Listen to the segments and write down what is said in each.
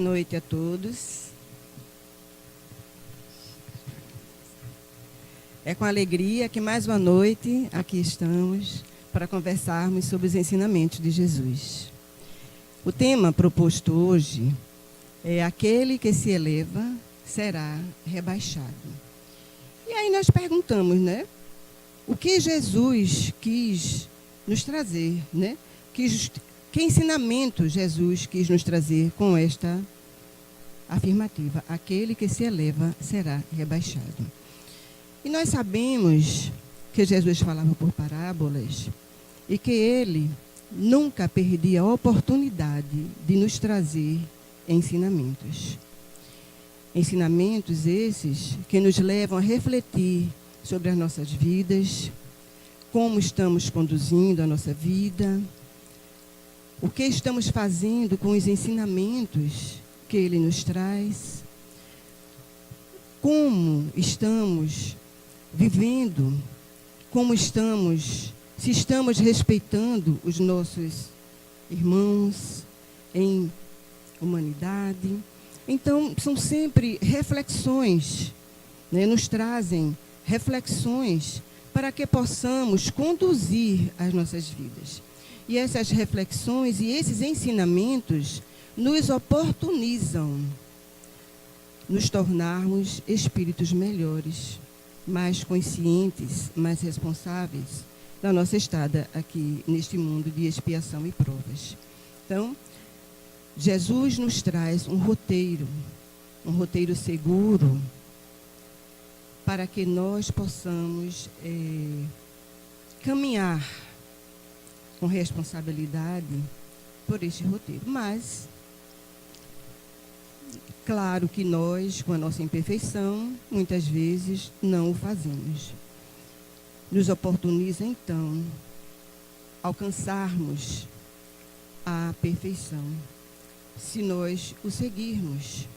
noite a todos. É com alegria que mais uma noite aqui estamos para conversarmos sobre os ensinamentos de Jesus. O tema proposto hoje é: aquele que se eleva será rebaixado. E aí nós perguntamos, né? O que Jesus quis nos trazer, né? Que ensinamento Jesus quis nos trazer com esta afirmativa: aquele que se eleva será rebaixado. E nós sabemos que Jesus falava por parábolas e que ele nunca perdia a oportunidade de nos trazer ensinamentos. Ensinamentos esses que nos levam a refletir sobre as nossas vidas, como estamos conduzindo a nossa vida, o que estamos fazendo com os ensinamentos que ele nos traz, como estamos vivendo, se estamos respeitando os nossos irmãos em humanidade. Então, são sempre reflexões, né? Nos trazem reflexões para que possamos conduzir as nossas vidas. E essas reflexões e esses ensinamentos nos oportunizam nos tornarmos espíritos melhores, mais conscientes, mais responsáveis da nossa estada aqui neste mundo de expiação e provas. Então, Jesus nos traz um roteiro seguro para que nós possamos caminhar com responsabilidade por este roteiro. Mas, claro que nós, com a nossa imperfeição, muitas vezes não o fazemos. Nos oportuniza, então, alcançarmos a perfeição, se nós o seguirmos,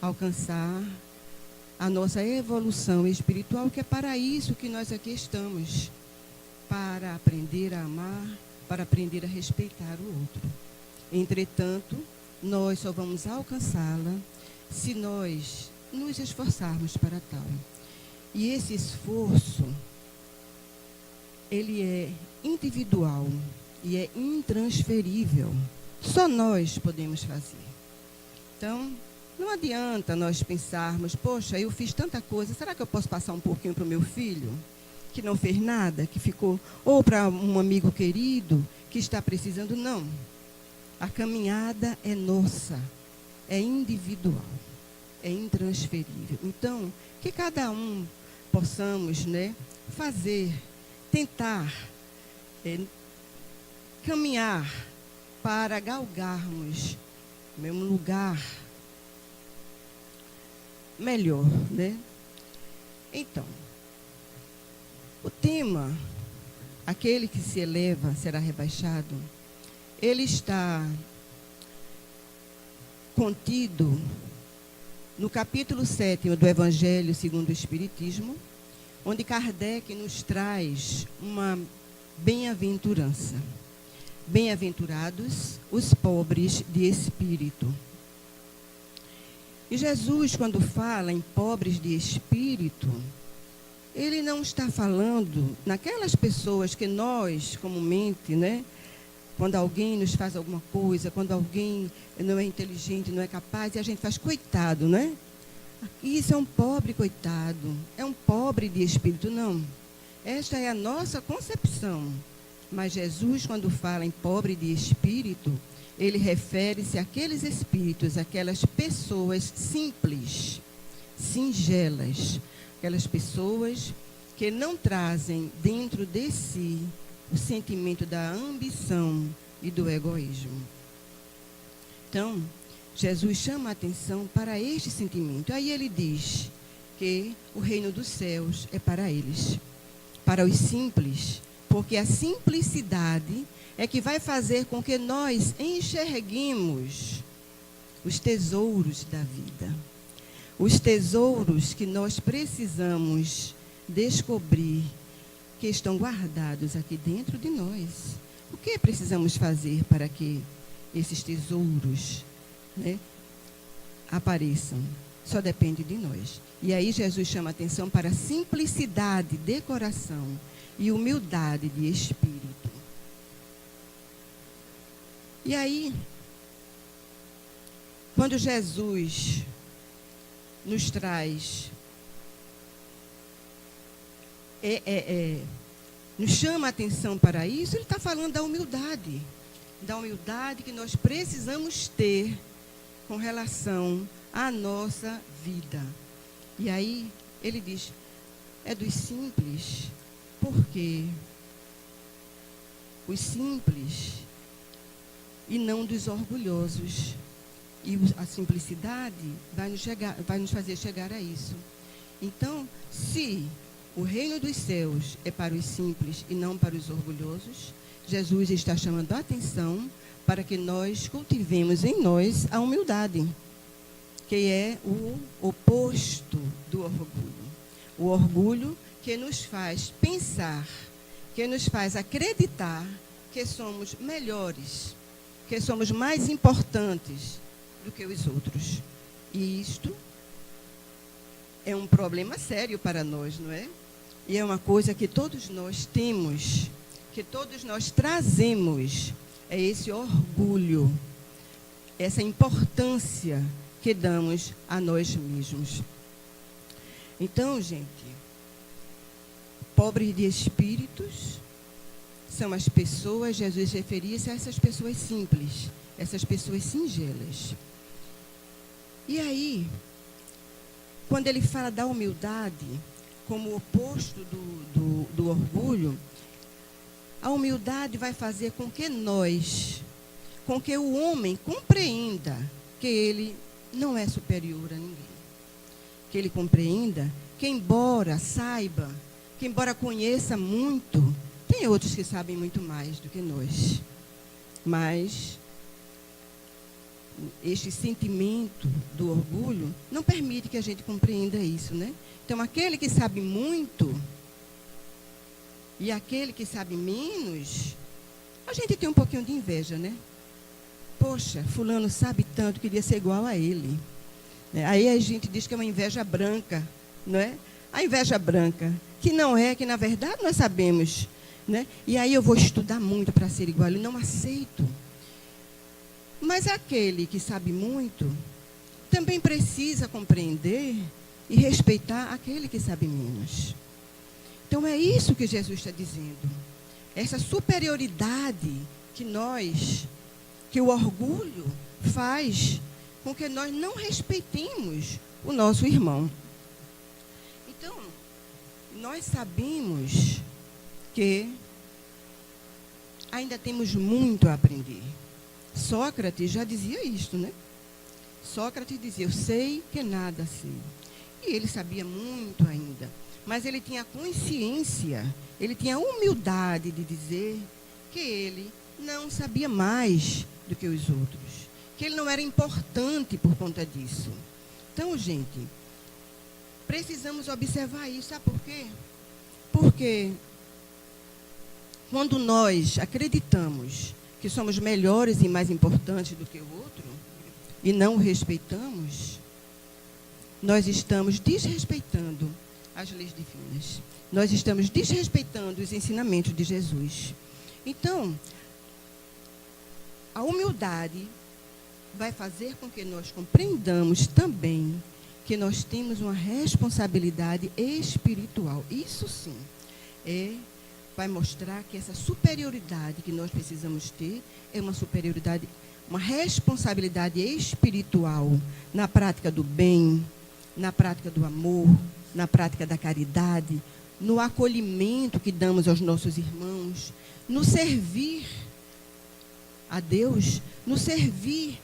alcançar a nossa evolução espiritual, que é para isso que nós aqui estamos, para aprender a amar, para aprender a respeitar o outro. Entretanto, nós só vamos alcançá-la se nós nos esforçarmos para tal. E esse esforço, ele é individual e é intransferível. Só nós podemos fazer. Então, não adianta nós pensarmos: poxa, eu fiz tanta coisa, será que eu posso passar um pouquinho para o meu filho, que não fez nada, que ficou, ou para um amigo querido que está precisando? Não. A caminhada é nossa, é individual, é intransferível. Então, que cada um possamos, né, fazer, tentar caminhar para galgarmos um lugar melhor, né? Então, o tema, aquele que se eleva será rebaixado, ele está contido no capítulo 7 do Evangelho segundo o Espiritismo, onde Kardec nos traz uma bem-aventurança. Bem-aventurados os pobres de espírito. E Jesus, quando fala em pobres de espírito, ele não está falando naquelas pessoas que nós, comumente, né, quando alguém nos faz alguma coisa, quando alguém não é inteligente, não é capaz, e a gente faz coitado, né? Isso é um pobre coitado, é um pobre de espírito. Não. Esta é a nossa concepção. Mas Jesus, quando fala em pobre de espírito, ele refere-se àqueles espíritos, àquelas pessoas simples, singelas, aquelas pessoas que não trazem dentro de si o sentimento da ambição e do egoísmo. Então, Jesus chama a atenção para este sentimento. Aí ele diz que o reino dos céus é para eles, para os simples, porque a simplicidade é que vai fazer com que nós enxerguemos os tesouros da vida. Os tesouros que nós precisamos descobrir, que estão guardados aqui dentro de nós. O que precisamos fazer para que esses tesouros, né, apareçam. Só depende de nós. E aí Jesus chama a atenção para a simplicidade de coração e humildade de espírito. E aí, quando Jesus nos traz, nos chama a atenção para isso, ele está falando da humildade que nós precisamos ter com relação à nossa vida. E aí, ele diz, é dos simples, porque os simples e não dos orgulhosos. E a simplicidade vai nos fazer chegar a isso. Então, se o reino dos céus é para os simples e não para os orgulhosos, Jesus está chamando a atenção para que nós cultivemos em nós a humildade, que é o oposto do orgulho. O orgulho que nos faz pensar, que nos faz acreditar que somos melhores, que somos mais importantes do que os outros. E isto é um problema sério para nós, não é? E é uma coisa que todos nós temos, que todos nós trazemos, é esse orgulho, essa importância que damos a nós mesmos. Então, gente, pobres de espíritos são as pessoas, Jesus referia-se a essas pessoas simples, essas pessoas singelas. E aí, quando ele fala da humildade como oposto do orgulho, a humildade vai fazer com que o homem compreenda que ele não é superior a ninguém. Que ele compreenda que, embora saiba, que embora conheça muito, tem outros que sabem muito mais do que nós. Mas este sentimento do orgulho não permite que a gente compreenda isso, né? Então, aquele que sabe muito e aquele que sabe menos, a gente tem um pouquinho de inveja, né? Poxa, fulano sabe tanto, queria ser igual a ele. Aí a gente diz que é uma inveja branca, não é? A inveja branca, que não é, que na verdade nós sabemos, né? E aí eu vou estudar muito para ser igual, eu não aceito. Mas aquele que sabe muito também precisa compreender e respeitar aquele que sabe menos. Então é isso que Jesus está dizendo. Essa superioridade que o orgulho faz com que nós não respeitemos o nosso irmão. Então, nós sabemos que ainda temos muito a aprender. Sócrates já dizia isto, né? Sócrates dizia, eu sei que nada sei. E ele sabia muito ainda. Mas ele tinha consciência, ele tinha humildade de dizer que ele não sabia mais do que os outros. Que ele não era importante por conta disso. Então, gente, precisamos observar isso. Sabe por quê? Porque quando nós acreditamos que somos melhores e mais importantes do que o outro, e não o respeitamos, nós estamos desrespeitando as leis divinas. Nós estamos desrespeitando os ensinamentos de Jesus. Então, a humildade vai fazer com que nós compreendamos também que nós temos uma responsabilidade espiritual. Isso sim, vai mostrar que essa superioridade que nós precisamos ter é uma superioridade, uma responsabilidade espiritual na prática do bem, na prática do amor, na prática da caridade, no acolhimento que damos aos nossos irmãos, no servir a Deus, no servir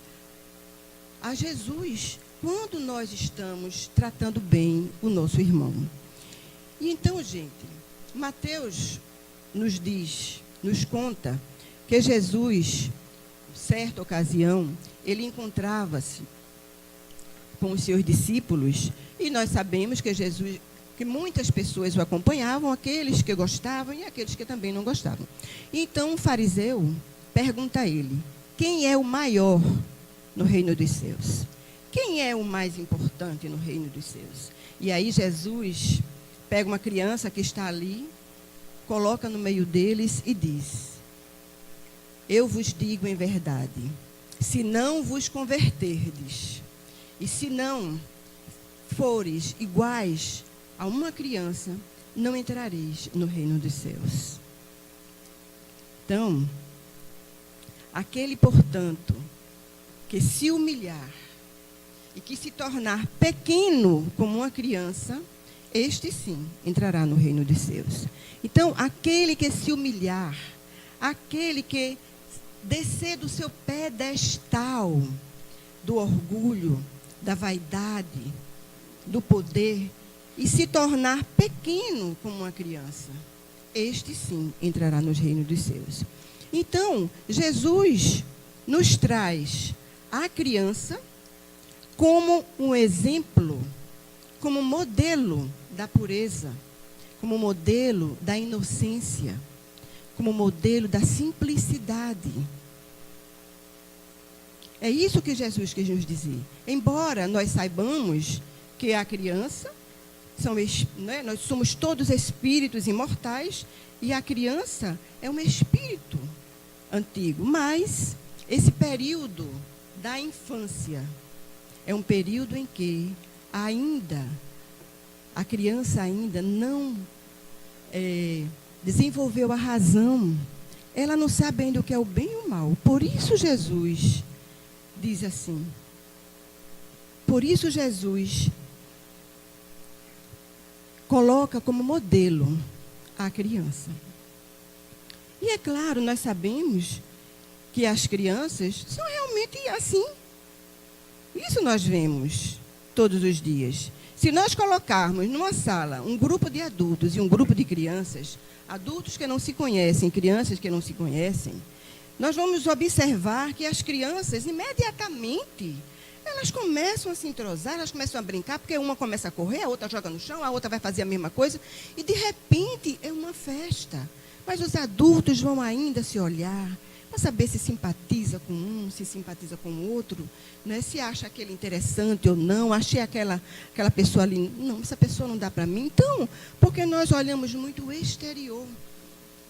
a Jesus, quando nós estamos tratando bem o nosso irmão. E então, gente, Mateus nos conta que Jesus, certa ocasião, ele encontrava-se com os seus discípulos, e nós sabemos que muitas pessoas o acompanhavam, aqueles que gostavam e aqueles que também não gostavam. Então, um fariseu pergunta a ele, quem é o maior no reino dos céus? Quem é o mais importante no reino dos céus? E aí Jesus pega uma criança que está ali, coloca no meio deles e diz: eu vos digo em verdade, se não vos converterdes, e se não fores iguais a uma criança, não entrareis no reino dos céus. Então, aquele, portanto, que se humilhar e que se tornar pequeno como uma criança, este sim entrará no reino dos céus. Então, aquele que se humilhar, aquele que descer do seu pedestal, do orgulho, da vaidade, do poder, e se tornar pequeno como uma criança, este sim entrará no reino dos céus. Então, Jesus nos traz a criança como um exemplo, como modelo da pureza, como modelo da inocência, como modelo da simplicidade. É isso que Jesus quis nos dizer. Embora nós saibamos que a criança, nós somos todos espíritos imortais, e a criança é um espírito antigo, mas esse período da infância é um período em que a criança ainda não desenvolveu a razão. Ela não sabe ainda o que é o bem e o mal. Por isso Jesus diz assim. Por isso Jesus coloca como modelo a criança. E é claro, nós sabemos que as crianças são realmente assim. Isso nós vemos todos os dias. Se nós colocarmos numa sala um grupo de adultos e um grupo de crianças, adultos que não se conhecem, crianças que não se conhecem, nós vamos observar que as crianças, imediatamente, elas começam a se entrosar, elas começam a brincar, porque uma começa a correr, a outra joga no chão, a outra vai fazer a mesma coisa, e de repente é uma festa. Mas os adultos vão ainda se olhar, para saber se simpatiza com um, se simpatiza com o outro, né? Se acha aquele interessante ou não, achei aquela pessoa ali, não, essa pessoa não dá para mim. Então, porque nós olhamos muito o exterior.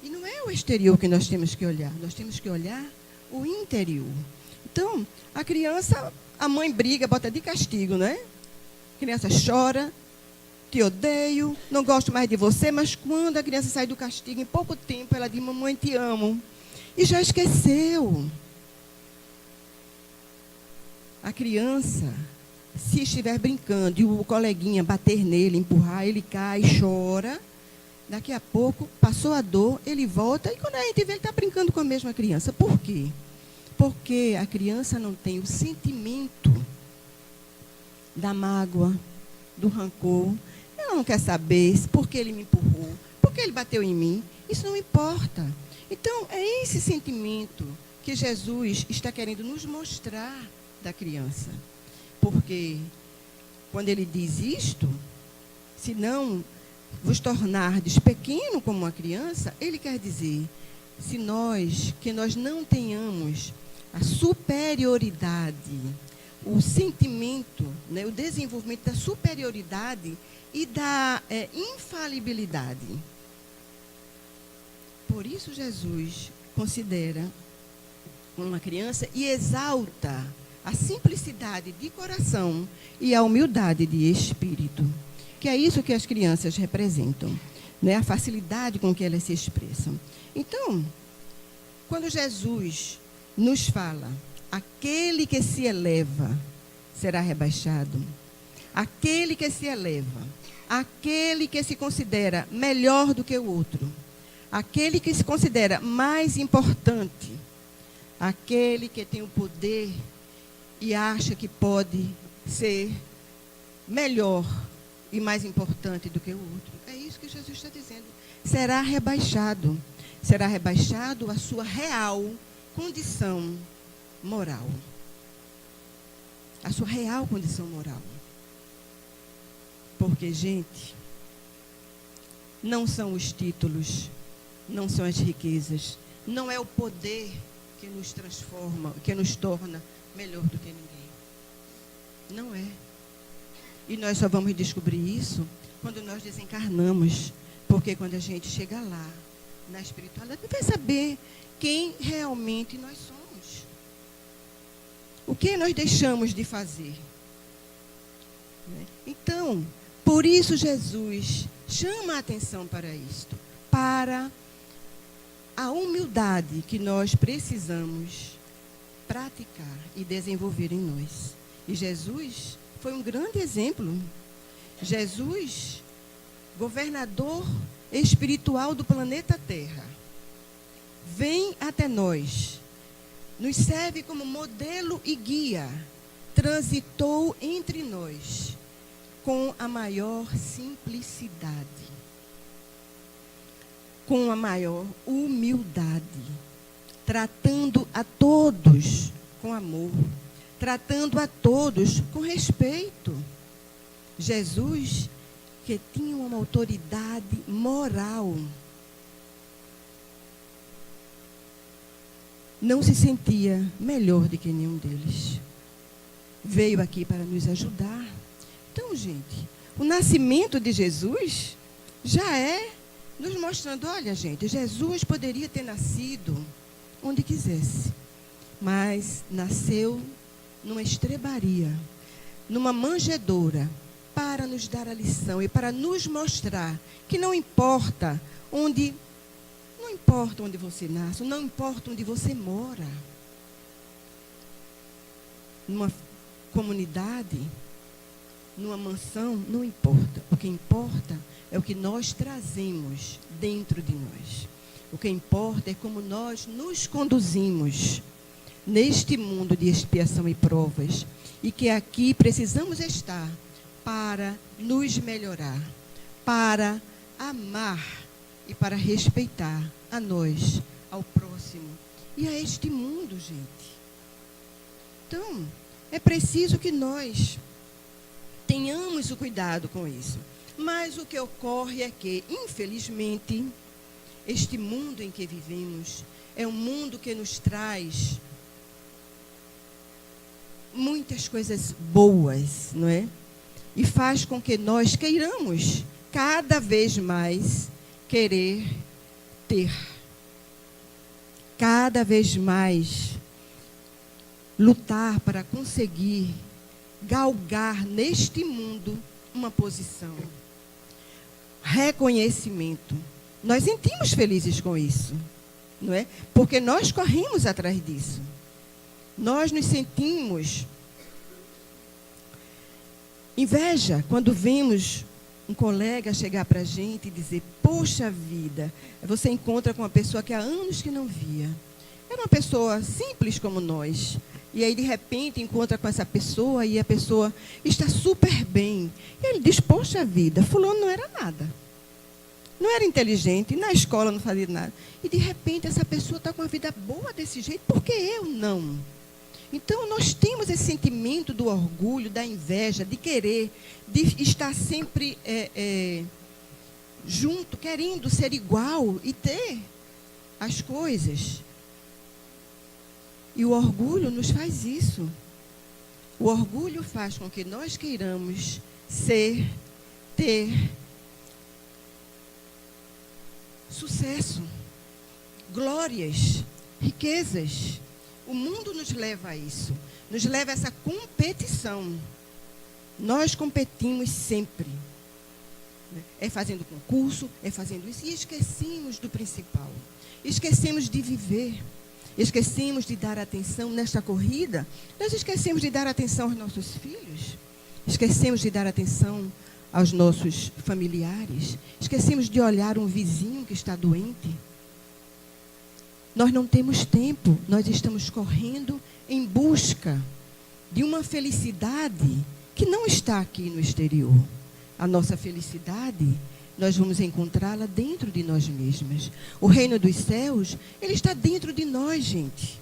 E não é o exterior que nós temos que olhar, nós temos que olhar o interior. Então, a criança, a mãe briga, bota de castigo, né? A criança chora, te odeio, não gosto mais de você, mas quando a criança sai do castigo, em pouco tempo, ela diz, mamãe, te amo. E já esqueceu. A criança, se estiver brincando e o coleguinha bater nele, empurrar, ele cai, chora. Daqui a pouco, passou a dor, ele volta e quando a gente vê, ele está brincando com a mesma criança. Por quê? Porque a criança não tem o sentimento da mágoa, do rancor. Ela não quer saber por que ele me empurrou, por que ele bateu em mim. Isso não importa. Então, é esse sentimento que Jesus está querendo nos mostrar da criança. Porque, quando ele diz isto, se não vos tornardes pequeno como uma criança, ele quer dizer, que nós não tenhamos a superioridade, o sentimento, né, o desenvolvimento da superioridade e da infalibilidade. Por isso Jesus considera uma criança e exalta a simplicidade de coração e a humildade de espírito, que é isso que as crianças representam, né? A facilidade com que elas se expressam. Então, quando Jesus nos fala, aquele que se eleva será rebaixado, aquele que se eleva, aquele que se considera melhor do que o outro, aquele que se considera mais importante, aquele que tem o poder e acha que pode ser melhor e mais importante do que o outro. É isso que Jesus está dizendo. Será rebaixado a sua real condição moral. A sua real condição moral. Porque, gente, não são os títulos, não são as riquezas, não é o poder que nos transforma, que nos torna melhor do que ninguém. Não é. E nós só vamos descobrir isso quando nós desencarnamos. Porque quando a gente chega lá, na espiritualidade, vai saber quem realmente nós somos. O que nós deixamos de fazer. Então, por isso Jesus chama a atenção para isto. Para a humildade que nós precisamos praticar e desenvolver em nós. E Jesus foi um grande exemplo. Jesus, governador espiritual do planeta Terra, vem até nós, nos serve como modelo e guia, transitou entre nós com a maior simplicidade, com a maior humildade, tratando a todos com amor, tratando a todos com respeito. Jesus, que tinha uma autoridade moral, não se sentia melhor do que nenhum deles. Veio aqui para nos ajudar. Então, gente, o nascimento de Jesus já é nos mostrando, olha, gente, Jesus poderia ter nascido onde quisesse, mas nasceu numa estrebaria, numa manjedoura, para nos dar a lição e para nos mostrar que não importa onde você nasce, não importa onde você mora, numa comunidade, numa mansão, não importa. O que importa é o que nós trazemos dentro de nós. O que importa é como nós nos conduzimos neste mundo de expiação e provas, e que aqui precisamos estar para nos melhorar, para amar e para respeitar a nós, ao próximo e a este mundo, gente. Então, é preciso que nós tenhamos o cuidado com isso. Mas o que ocorre é que, infelizmente, este mundo em que vivemos é um mundo que nos traz muitas coisas boas, não é? E faz com que nós queiramos cada vez mais querer ter. Cada vez mais lutar para conseguir galgar neste mundo uma posição. Reconhecimento. Nós sentimos felizes com isso, não é? Porque nós corremos atrás disso. Nós nos sentimos inveja quando vemos um colega chegar para a gente e dizer, poxa vida, você encontra com uma pessoa que há anos que não via. Era uma pessoa simples como nós. E aí, de repente, encontra com essa pessoa e a pessoa está super bem. E ele diz, poxa vida, fulano não era nada. Não era inteligente, na escola não fazia nada. E, de repente, essa pessoa está com uma vida boa desse jeito, por que eu não? Então, nós temos esse sentimento do orgulho, da inveja, de querer, de estar sempre junto, querendo ser igual e ter as coisas. E o orgulho nos faz isso. O orgulho faz com que nós queiramos ser, ter sucesso, glórias, riquezas. O mundo nos leva a isso. Nos leva a essa competição. Nós competimos sempre. É fazendo concurso, é fazendo isso. E esquecemos do principal. Esquecemos de viver. Esquecemos de dar atenção nesta corrida. Nós esquecemos de dar atenção aos nossos filhos. Esquecemos de dar atenção aos nossos familiares. Esquecemos de olhar um vizinho que está doente. Nós não temos tempo. Nós estamos correndo em busca de uma felicidade que não está aqui no exterior. A nossa felicidade, nós vamos encontrá-la dentro de nós mesmas. O reino dos céus, ele está dentro de nós, gente.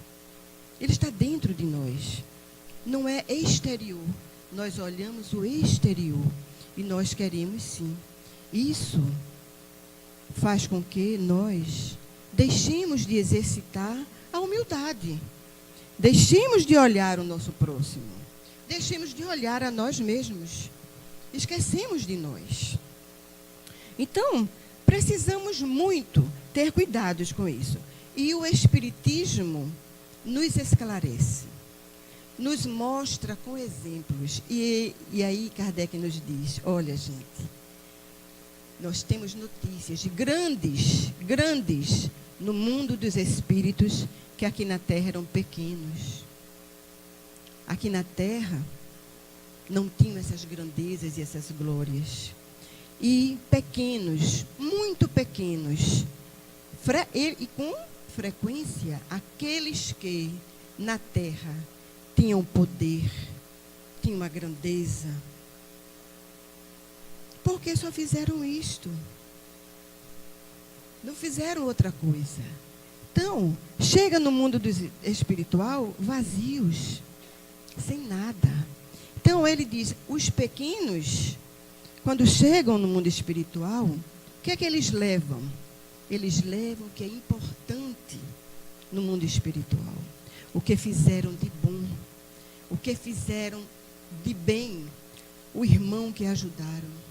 Ele está dentro de nós. Não é exterior. Nós olhamos o exterior e nós queremos sim. Isso faz com que nós deixemos de exercitar a humildade. Deixemos de olhar o nosso próximo. deixemos de olhar a nós mesmos. Esquecemos de nós. Então, precisamos muito ter cuidados com isso. E o Espiritismo nos esclarece, nos mostra com exemplos. E aí Kardec nos diz, olha, gente, nós temos notícias de grandes no mundo dos espíritos que aqui na Terra eram pequenos. Aqui na Terra não tinham essas grandezas e essas glórias. E pequenos, muito pequenos, e com frequência, aqueles que na Terra tinham poder, tinham uma grandeza, porque só fizeram isto. Não fizeram outra coisa. Então, chega no mundo espiritual vazios, sem nada. Então, ele diz, os pequenos, quando chegam no mundo espiritual, o que é que eles levam? Eles levam o que é importante no mundo espiritual. O que fizeram de bom, o que fizeram de bem, o irmão que ajudaram.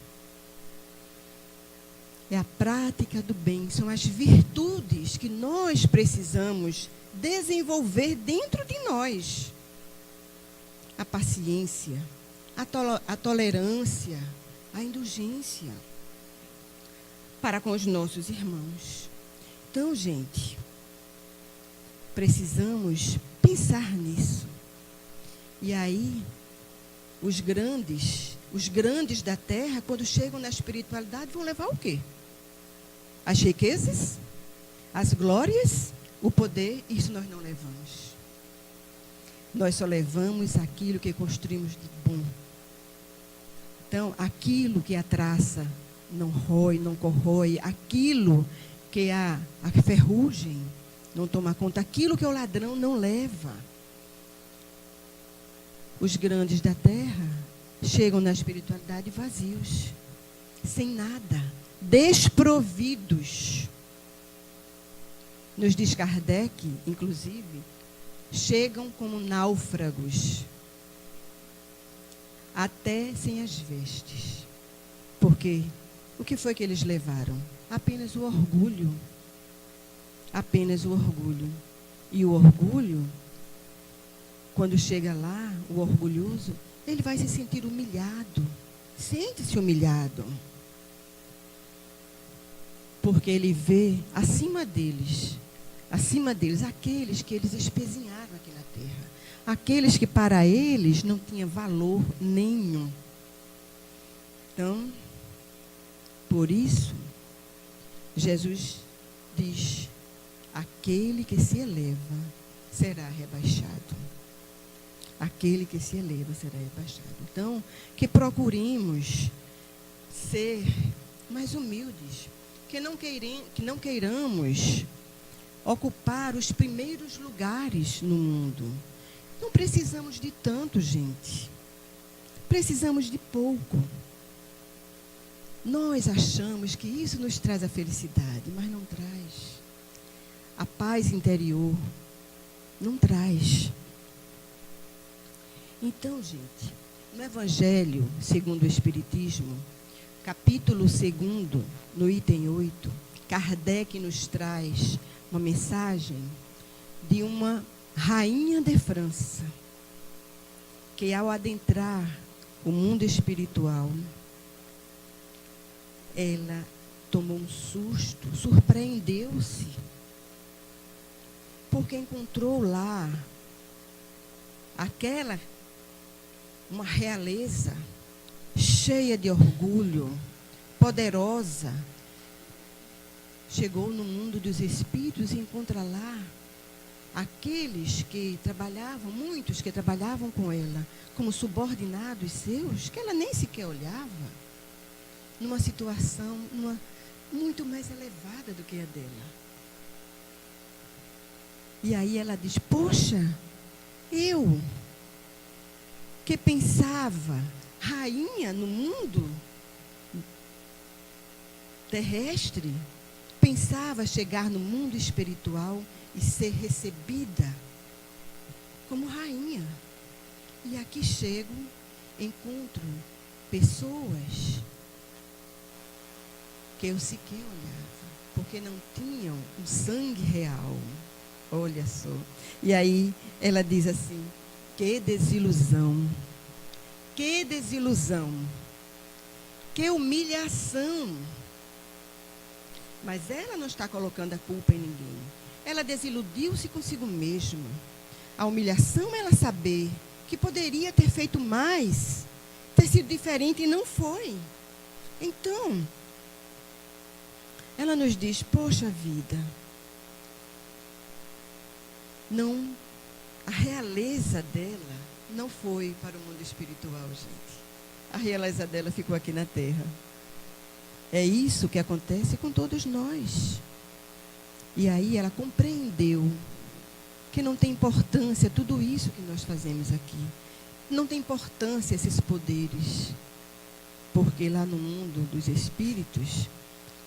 É a prática do bem, são as virtudes que nós precisamos desenvolver dentro de nós. A paciência, a tolerância, a indulgência para com os nossos irmãos. Então, gente, precisamos pensar nisso. E aí, os grandes da Terra, quando chegam na espiritualidade, vão levar o quê? As riquezas, as glórias, o poder, isso nós não levamos. Nós só levamos aquilo que construímos de bom. Então, aquilo que a traça não rói, não corrói, aquilo que a ferrugem não toma conta, aquilo que o ladrão não leva. Os grandes da Terra chegam na espiritualidade vazios, sem nada, desprovidos. Nos diz Kardec, inclusive, chegam como náufragos, até sem as vestes. Porque o que foi que eles levaram? Apenas o orgulho. Apenas o orgulho. E o orgulho, quando chega lá, o orgulhoso, ele vai se sentir humilhado. Sente-se humilhado. Porque ele vê acima deles, aqueles que eles espezinharam aqui na terra. Aqueles que para eles não tinha valor nenhum. Então, por isso, Jesus diz, aquele que se eleva será rebaixado. Aquele que se eleva será rebaixado. Então, que procuremos ser mais humildes, que não queiramos ocupar os primeiros lugares no mundo. Não precisamos de tanto, gente. Precisamos de pouco. Nós achamos que isso nos traz a felicidade, mas não traz. A paz interior não traz. Então, gente, no Evangelho segundo o Espiritismo, capítulo 2, no item 8, Kardec nos traz uma mensagem de uma rainha de França, que ao adentrar o mundo espiritual, ela tomou um susto, surpreendeu-se, porque encontrou lá uma realeza cheia de orgulho, poderosa. Chegou no mundo dos espíritos e encontra lá aqueles que trabalhavam, muitos que trabalhavam com ela, como subordinados seus, que ela nem sequer olhava, numa situação muito mais elevada do que a dela. E aí ela diz, poxa, eu que pensava rainha no mundo terrestre, pensava chegar no mundo espiritual e ser recebida como rainha. E aqui que chego, encontro pessoas que eu sequer olhava, porque não tinham um sangue real. Olha só. E aí ela diz assim: que desilusão, que desilusão, que humilhação. Mas ela não está colocando a culpa em ninguém. Ela desiludiu-se consigo mesma. A humilhação é ela saber que poderia ter feito mais, ter sido diferente e não foi. Então, ela nos diz: poxa vida, não, a realeza dela não foi para o mundo espiritual, gente. A realeza dela ficou aqui na terra. É isso que acontece com todos nós. E aí ela compreendeu que não tem importância tudo isso que nós fazemos aqui. Não tem importância esses poderes. Porque lá no mundo dos espíritos,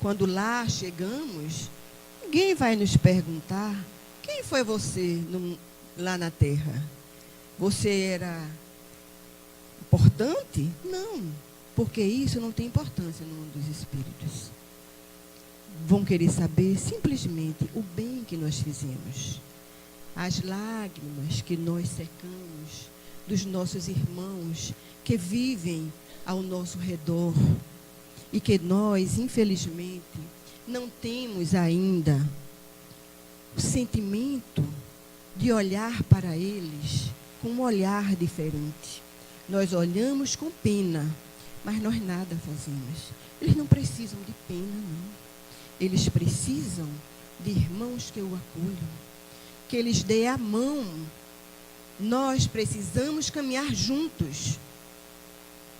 quando lá chegamos, ninguém vai nos perguntar: quem foi você lá na terra? Você era importante? Não, porque isso não tem importância no mundo dos espíritos. Vão querer saber simplesmente o bem que nós fizemos, as lágrimas que nós secamos dos nossos irmãos que vivem ao nosso redor e que nós, infelizmente, não temos ainda o sentimento de olhar para eles com um olhar diferente. Nós olhamos com pena, mas nós nada fazemos. Eles não precisam de pena, não. Eles precisam de irmãos que o acolham, que eles dêem a mão. Nós precisamos caminhar juntos.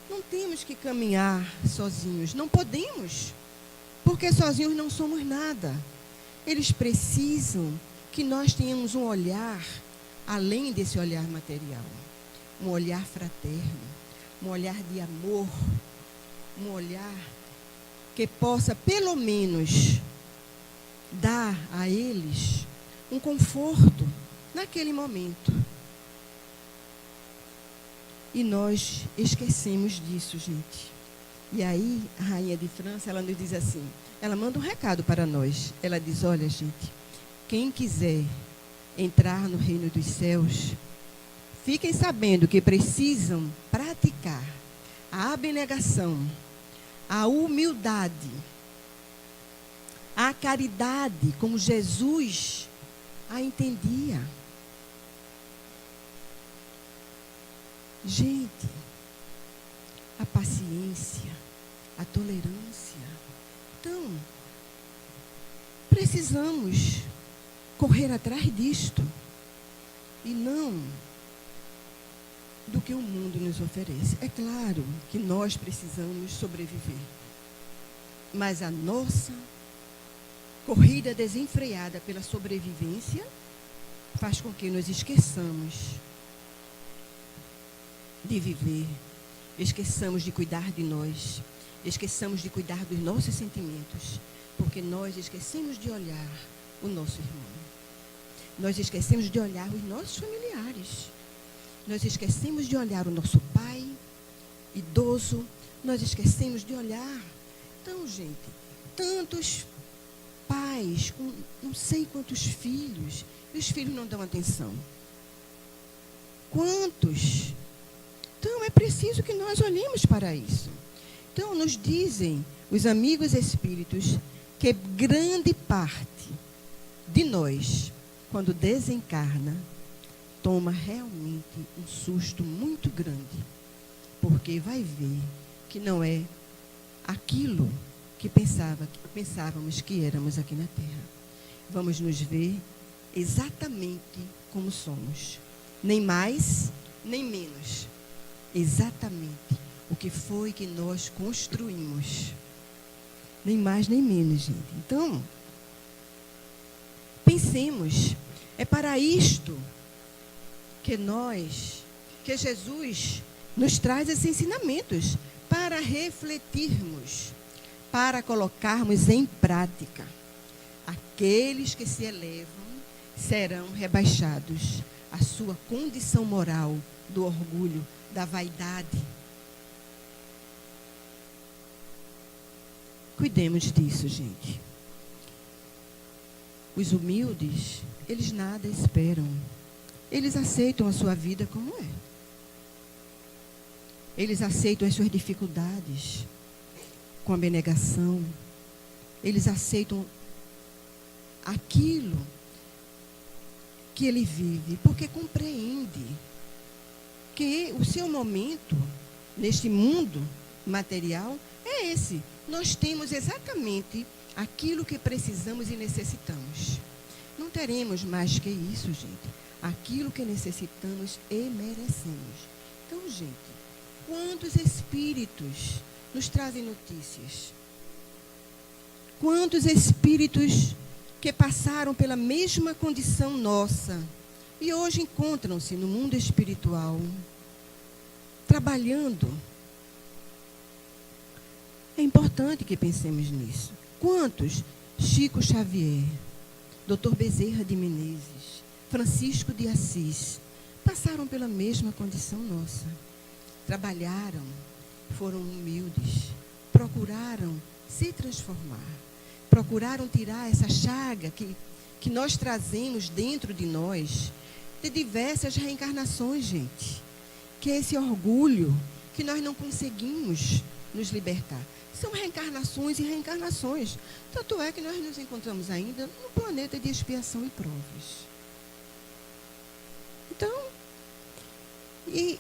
Não temos que caminhar sozinhos, não podemos, porque sozinhos não somos nada. Eles precisam que nós tenhamos um olhar além desse olhar material, um olhar fraterno, um olhar de amor, um olhar que possa pelo menos dar a eles um conforto naquele momento. E nós esquecemos disso, gente. E aí, a rainha de França, ela nos diz assim, ela manda um recado para nós. Ela diz: olha, gente, quem quiser entrar no reino dos céus, fiquem sabendo que precisam praticar a abnegação, a humildade, a caridade, como Jesus a entendia. Gente, a paciência, a tolerância. Então, precisamos correr atrás disto e não do que o mundo nos oferece. É claro que nós precisamos sobreviver, mas a nossa corrida desenfreada pela sobrevivência faz com que nos esqueçamos de viver, esqueçamos de cuidar de nós, esqueçamos de cuidar dos nossos sentimentos, porque nós esquecemos de olhar o nosso irmão, nós esquecemos de olhar os nossos familiares, nós esquecemos de olhar o nosso pai idoso, nós esquecemos de olhar. Então, gente, tantos pais com não sei quantos filhos, e os filhos não dão atenção. Quantos? Então, é preciso que nós olhemos para isso. Então, nos dizem os amigos espíritos que grande parte de nós, quando desencarna, toma realmente um susto muito grande, porque vai ver que não é aquilo que pensávamos que éramos aqui na Terra. Vamos nos ver exatamente como somos, nem mais, nem menos. Exatamente o que foi que nós construímos. Nem mais, nem menos, gente. Então, pensemos, é para isto que Jesus nos traz esses ensinamentos, para refletirmos, para colocarmos em prática. Aqueles que se elevam serão rebaixados, a sua condição moral do orgulho, da vaidade. Cuidemos disso, gente. Os humildes, eles nada esperam. Eles aceitam a sua vida como é. Eles aceitam as suas dificuldades com abnegação. Eles aceitam aquilo que ele vive, porque compreende que o seu momento neste mundo material é esse. Nós temos exatamente aquilo que precisamos e necessitamos. Não teremos mais que isso, gente. Aquilo que necessitamos e merecemos. Então, gente, quantos espíritos nos trazem notícias? Quantos espíritos que passaram pela mesma condição nossa e hoje encontram-se no mundo espiritual, trabalhando? É importante que pensemos nisso. Quantos? Chico Xavier, Dr. Bezerra de Menezes, Francisco de Assis, passaram pela mesma condição nossa. Trabalharam, foram humildes, procuraram se transformar, procuraram tirar essa chaga que nós trazemos dentro de nós, de diversas reencarnações, gente. Que é esse orgulho que nós não conseguimos nos libertar. São reencarnações e reencarnações. Tanto é que nós nos encontramos ainda no planeta de expiação e provas. Então, e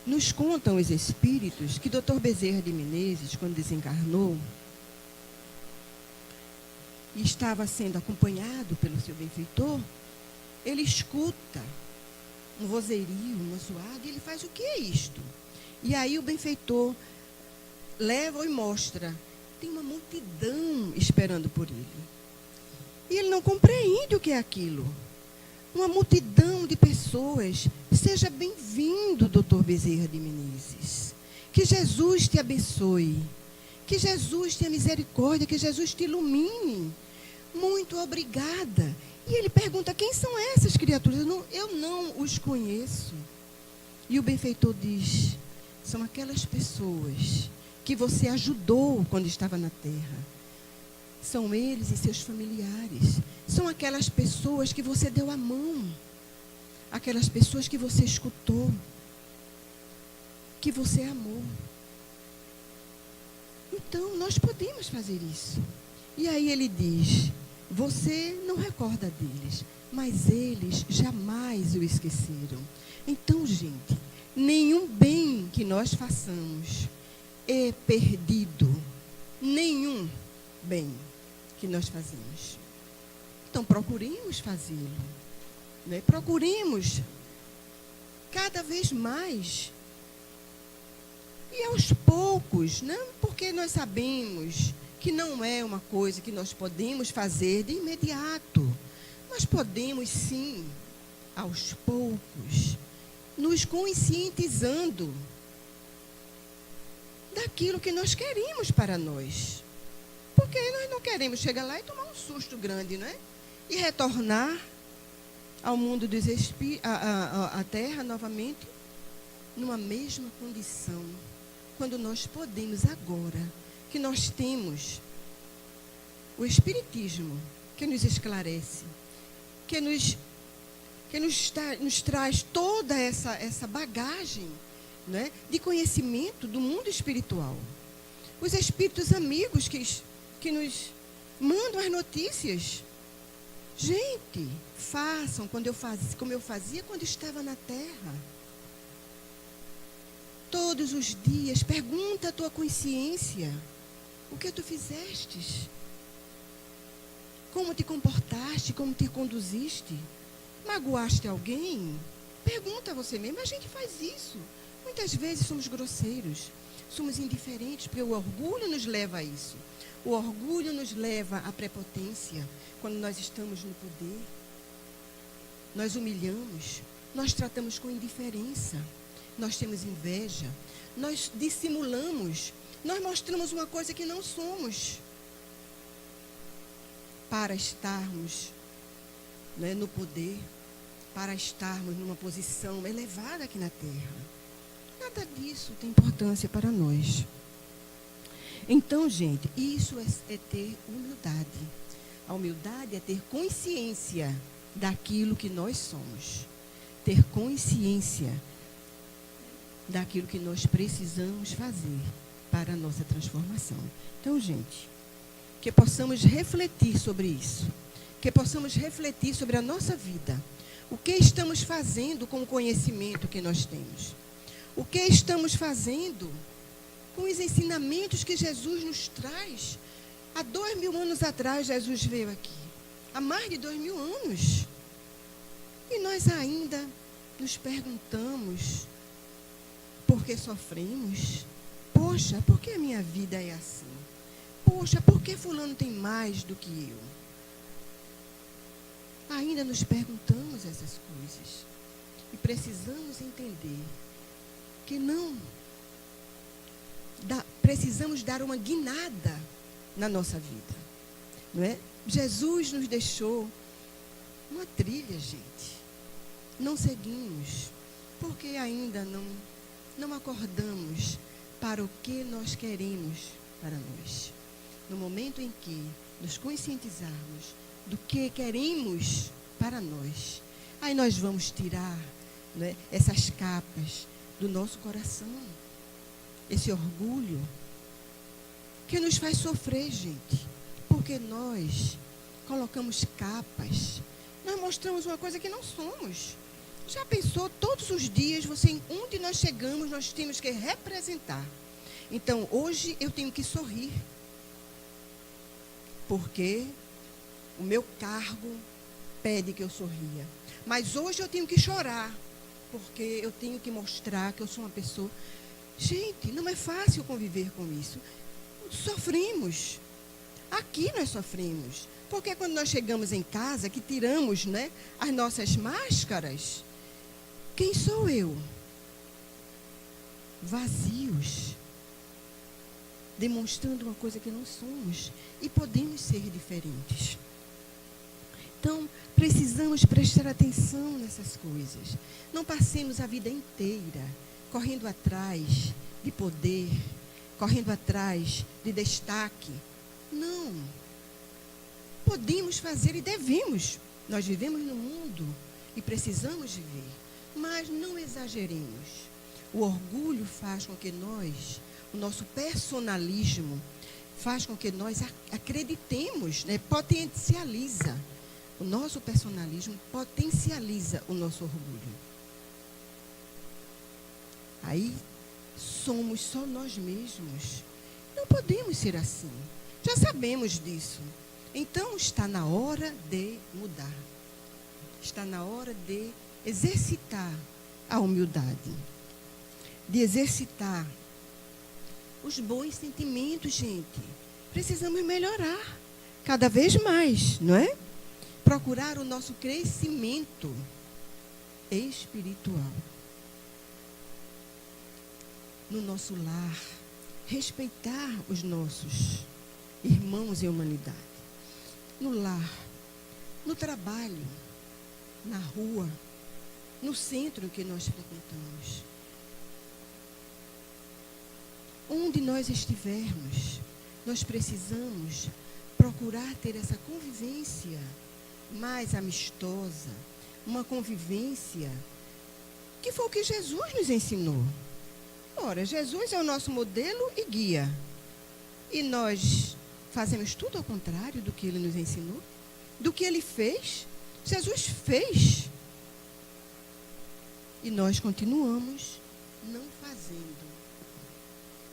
nos contam os espíritos que Dr. Bezerra de Menezes, quando desencarnou, e estava sendo acompanhado pelo seu benfeitor, ele escuta um vozerio, uma zoada, e ele faz: o que é isto? E aí o benfeitor leva e mostra. Tem uma multidão esperando por ele. E ele não compreende o que é aquilo. Uma multidão de pessoas. Seja bem-vindo, Dr. Bezerra de Menezes. Que Jesus te abençoe. Que Jesus tenha misericórdia, que Jesus te ilumine. Muito obrigada. E ele pergunta: quem são essas criaturas? Eu não os conheço. E o benfeitor diz: são aquelas pessoas que você ajudou quando estava na terra. São eles e seus familiares. São aquelas pessoas que você deu a mão. Aquelas pessoas que você escutou. Que você amou. Então, nós podemos fazer isso. E aí ele diz: você não recorda deles, mas eles jamais o esqueceram. Então, gente, nenhum bem que nós façamos é perdido. Nenhum bem que nós fazemos. Então, procuremos fazê-lo. Né? Procuremos cada vez mais. E aos poucos, né? Porque nós sabemos que não é uma coisa que nós podemos fazer de imediato. Nós podemos, sim, aos poucos, nos conscientizando daquilo que nós queremos para nós. Porque nós não queremos chegar lá e tomar um susto grande, né? E retornar ao mundo dos espíritos, à Terra novamente, numa mesma condição. Quando nós podemos agora, que nós temos o Espiritismo, que nos esclarece, que nos traz toda essa bagagem, né, de conhecimento do mundo espiritual. Os espíritos amigos que nos mandam as notícias. Gente, façam como eu fazia quando estava na Terra. Todos os dias, pergunta a tua consciência: o que tu fizestes? Como te comportaste? Como te conduziste? Magoaste alguém? Pergunta a você mesmo. A gente faz isso. Muitas vezes somos grosseiros, somos indiferentes, porque o orgulho nos leva a isso. O orgulho nos leva à prepotência. Quando nós estamos no poder, nós humilhamos, nós tratamos com indiferença, nós temos inveja, nós dissimulamos, nós mostramos uma coisa que não somos, para estarmos, né, no poder, para estarmos numa posição elevada aqui na terra. Nada disso tem importância para nós. Então, gente, isso é ter humildade. A humildade é ter consciência daquilo que nós somos. Ter consciência daquilo que nós precisamos fazer para a nossa transformação. Então, gente, que possamos refletir sobre isso. Que possamos refletir sobre a nossa vida. O que estamos fazendo com o conhecimento que nós temos? O que estamos fazendo com os ensinamentos que Jesus nos traz? Há 2000 anos atrás, Jesus veio aqui. Há mais de 2000 anos. E nós ainda nos perguntamos por que sofremos. Poxa, por que a minha vida é assim? Poxa, por que fulano tem mais do que eu? Ainda nos perguntamos essas coisas. E precisamos entender que precisamos dar uma guinada na nossa vida. Não é? Jesus nos deixou uma trilha, gente. Não seguimos, porque ainda não acordamos para o que nós queremos para nós. No momento em que nos conscientizarmos do que queremos para nós, aí nós vamos tirar, né, essas capas do nosso coração, esse orgulho que nos faz sofrer, gente, porque nós colocamos capas, nós mostramos uma coisa que não somos. Já pensou, todos os dias, onde nós chegamos, nós temos que representar. Então, hoje eu tenho que sorrir, porque o meu cargo pede que eu sorria. Mas hoje eu tenho que chorar, porque eu tenho que mostrar que eu sou uma pessoa. Gente, não é fácil conviver com isso. Sofremos. Aqui nós sofremos. Porque quando nós chegamos em casa, que tiramos, né, as nossas máscaras, quem sou eu? Vazios. Demonstrando uma coisa que não somos. E podemos ser diferentes. Então, precisamos prestar atenção nessas coisas. Não passemos a vida inteira correndo atrás de poder, correndo atrás de destaque. Não. Podemos fazer e devemos. Nós vivemos no mundo e precisamos viver. Mas não exageremos. O orgulho faz com que o nosso personalismo, faz com que nós acreditemos, né, potencializa. O nosso personalismo potencializa o nosso orgulho. Aí somos só nós mesmos. Não podemos ser assim. Já sabemos disso. Então está na hora de mudar. Está na hora de exercitar a humildade. De exercitar os bons sentimentos, gente. Precisamos melhorar cada vez mais, não é? Procurar o nosso crescimento espiritual. No nosso lar, respeitar os nossos irmãos em humanidade. No lar, no trabalho, na rua, no centro que nós frequentamos. Onde nós estivermos, nós precisamos procurar ter essa convivência mais amistosa, uma convivência que foi o que Jesus nos ensinou. Ora, Jesus é o nosso modelo e guia. E nós fazemos tudo ao contrário do que ele nos ensinou, do que ele fez. Jesus fez. E nós continuamos não fazendo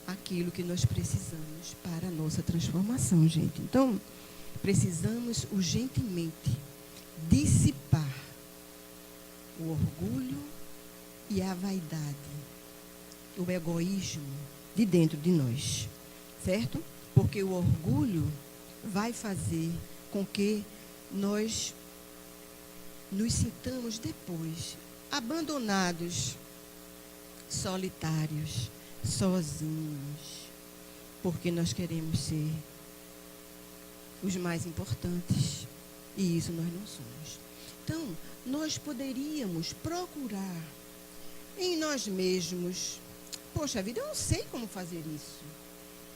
aquilo que nós precisamos para a nossa transformação, gente. Então, precisamos urgentemente dissipar o orgulho e a vaidade, o egoísmo de dentro de nós, certo? Porque o orgulho vai fazer com que nós nos sintamos depois abandonados, solitários, sozinhos, porque nós queremos ser os mais importantes, e isso nós não somos. Então, nós poderíamos procurar em nós mesmos. Poxa vida, eu não sei como fazer isso.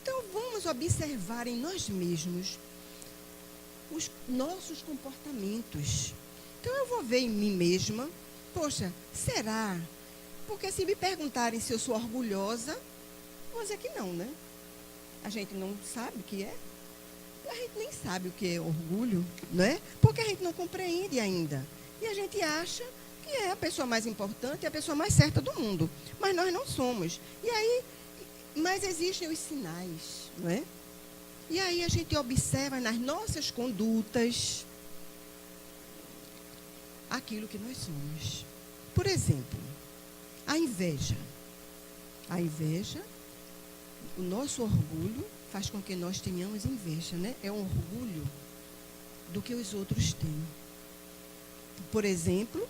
Então, vamos observar em nós mesmos os nossos comportamentos. Então, eu vou ver em mim mesma. Poxa, será? Porque se me perguntarem se eu sou orgulhosa, eu vou dizer que não, né? A gente não sabe o que é. A gente nem sabe o que é orgulho, não é? Porque a gente não compreende ainda. E a gente acha que é a pessoa mais importante, a pessoa mais certa do mundo. Mas nós não somos. E aí, mas existem os sinais, não é? E aí a gente observa nas nossas condutas aquilo que nós somos. Por exemplo, a inveja. A inveja, o nosso orgulho faz com que nós tenhamos inveja, né? É um orgulho do que os outros têm. Por exemplo,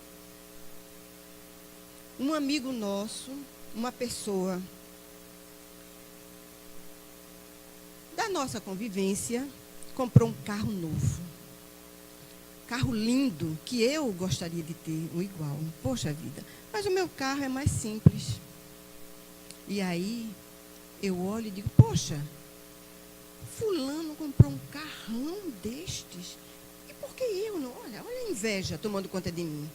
um amigo nosso, uma pessoa da nossa convivência, comprou um carro novo. Carro lindo, que eu gostaria de ter um igual. Poxa vida, mas o meu carro é mais simples. E aí, eu olho e digo, poxa, fulano comprou um carrão destes. E por que eu não? Olha a inveja tomando conta de mim.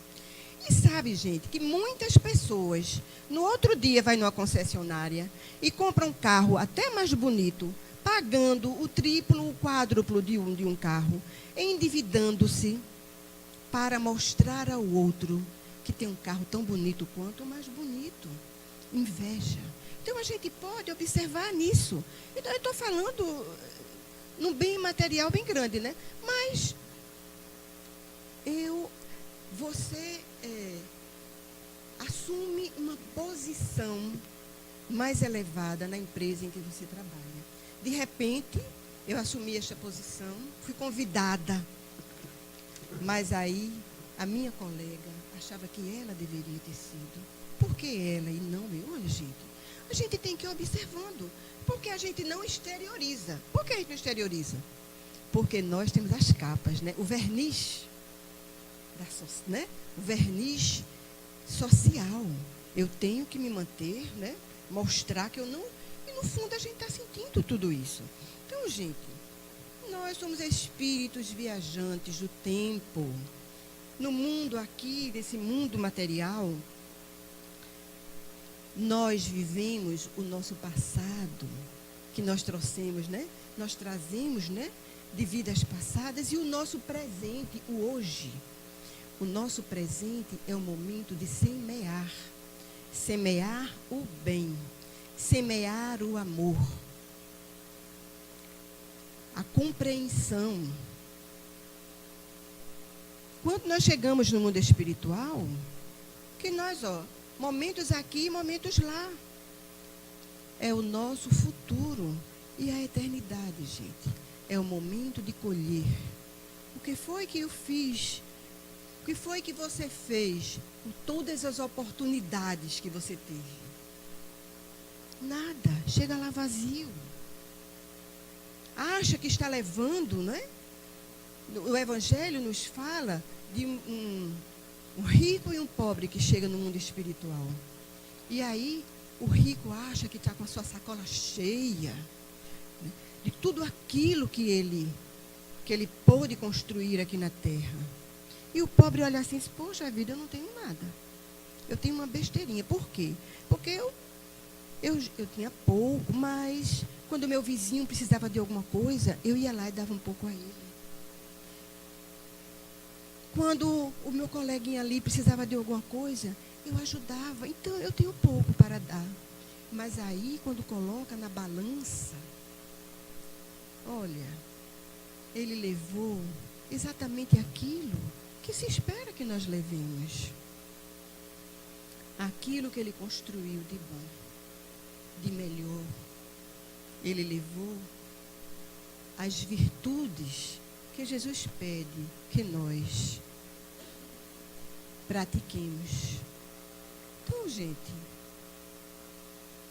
E sabe, gente, que muitas pessoas, no outro dia, vai numa concessionária e compram um carro até mais bonito, pagando o triplo, o quádruplo de um carro, endividando-se para mostrar ao outro que tem um carro tão bonito quanto o mais bonito. Inveja. Então, a gente pode observar nisso. Então, eu estou falando num bem material bem grande, né? Mas, você assume uma posição mais elevada na empresa em que você trabalha. De repente, eu assumi esta posição, fui convidada. Mas aí, a minha colega achava que ela deveria ter sido. Por que ela e não eu? Olha, gente, a gente tem que ir observando. Porque a gente não exterioriza. Por que a gente não exterioriza? Porque nós temos as capas, né? O verniz, né? O verniz social. Eu tenho que me manter, né? Mostrar que eu não... E no fundo a gente está sentindo tudo isso. Então, gente, nós somos espíritos viajantes do tempo. No mundo aqui, desse mundo material, nós vivemos o nosso passado, que nós trouxemos, né? Nós trazemos, né? De vidas passadas, e o nosso presente, o hoje. O nosso presente é o momento de semear. Semear o bem. Semear o amor. A compreensão. Quando nós chegamos no mundo espiritual, que nós, momentos aqui e momentos lá. É o nosso futuro e a eternidade, gente. É o momento de colher. O que foi que eu fiz? O que foi que você fez com todas as oportunidades que você teve? Nada. Chega lá vazio. Acha que está levando, né? O Evangelho nos fala de um rico e um pobre que chega no mundo espiritual. E aí, o rico acha que está com a sua sacola cheia, né, de tudo aquilo que ele pôde construir aqui na terra. E o pobre olha assim e diz, poxa vida, eu não tenho nada. Eu tenho uma besteirinha. Por quê? Porque eu tinha pouco, mas quando meu vizinho precisava de alguma coisa, eu ia lá e dava um pouco a ele. Quando o meu coleguinha ali precisava de alguma coisa, eu ajudava. Então, eu tenho pouco para dar. Mas aí, quando coloca na balança, olha, ele levou exatamente aquilo que se espera que nós levemos. Aquilo que ele construiu de bom, de melhor. Ele levou as virtudes que Jesus pede que nós pratiquemos. Então, gente,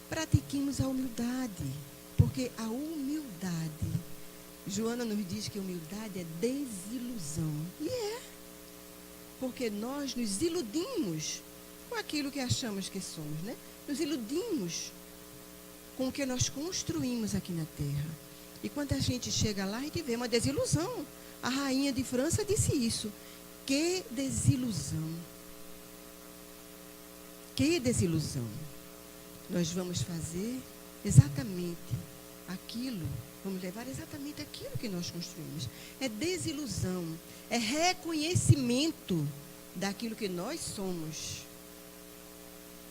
pratiquemos a humildade, porque a humildade, Joana nos diz que humildade é desilusão. E é. porque nós nos iludimos com aquilo que achamos que somos, né? Nos iludimos com o que nós construímos aqui na Terra. E quando a gente chega lá, a gente vê uma desilusão. A rainha de França disse isso. Que desilusão. Que desilusão. Nós vamos fazer exatamente aquilo, vamos levar exatamente aquilo que nós construímos. É desilusão, é reconhecimento daquilo que nós somos.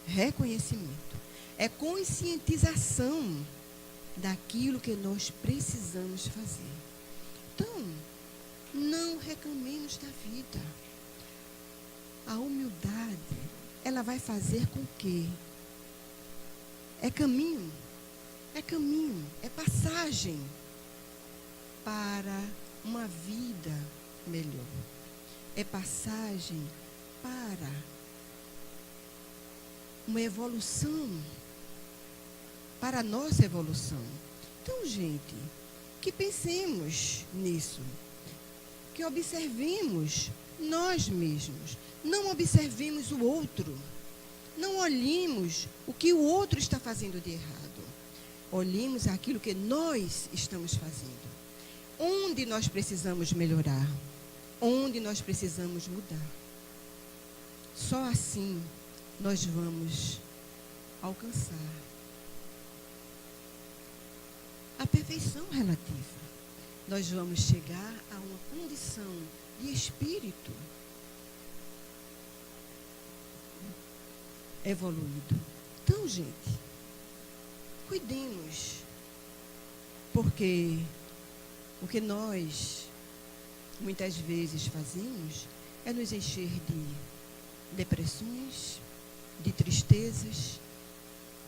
Reconhecimento. É conscientização daquilo que nós precisamos fazer. Então, não reclamemos da vida. A humildade, ela vai fazer com que é caminho, é passagem para uma vida melhor. É passagem para uma evolução, para a nossa evolução. Então, gente, que pensemos nisso, que observemos nós mesmos, não observemos o outro, não olhemos o que o outro está fazendo de errado, olhemos aquilo que nós estamos fazendo, onde nós precisamos melhorar, onde nós precisamos mudar. Só assim nós vamos alcançar a perfeição relativa. Nós vamos chegar a uma condição de espírito evoluído. Então, gente, cuidemos, porque o que nós muitas vezes fazemos é nos encher de depressões, de tristezas,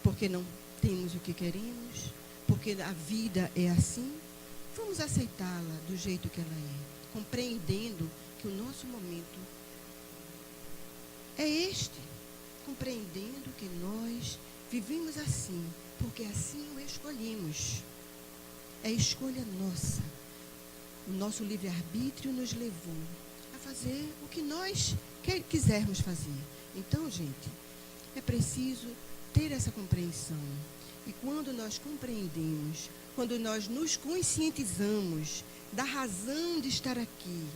porque não temos o que queremos, porque a vida é assim. Vamos aceitá-la do jeito que ela é, compreendendo que o nosso momento é este, compreendendo que nós vivemos assim, porque assim o escolhemos. É escolha nossa. O nosso livre-arbítrio nos levou a fazer o que nós quisermos fazer. Então, gente, é preciso ter essa compreensão. E quando nós compreendemos, quando nós nos conscientizamos da razão de estar aqui,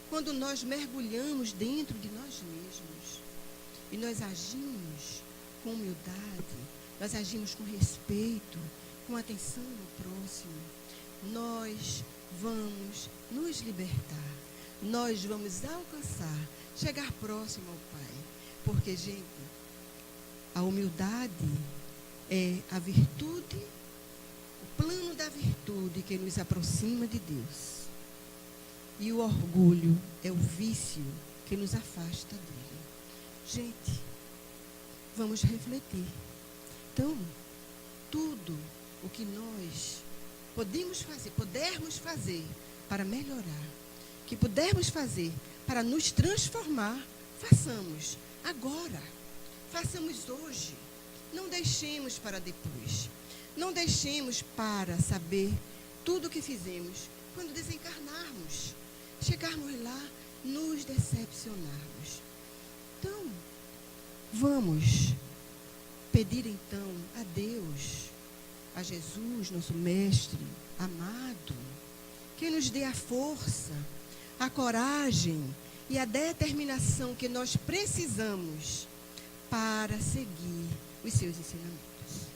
quando nós mergulhamos dentro de nós mesmos e nós agimos com humildade, nós agimos com respeito, com atenção ao próximo, nós vamos nos libertar, nós vamos alcançar, chegar próximo ao Pai. Porque, gente, a humildade é a virtude, o plano da virtude que nos aproxima de Deus. E o orgulho é o vício que nos afasta dele. Gente, vamos refletir. Então, tudo o que nós pudermos fazer para melhorar, que pudermos fazer para nos transformar, façamos agora, façamos hoje. Não deixemos para depois. Não deixemos para saber tudo o que fizemos quando desencarnarmos. Chegarmos lá, nos decepcionarmos. Então, vamos pedir então a Deus, a Jesus, nosso Mestre amado, que nos dê a força, a coragem e a determinação que nós precisamos para seguir os seus ensinamentos.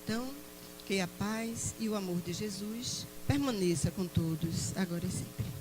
Então, que a paz e o amor de Jesus permaneça com todos, agora e sempre.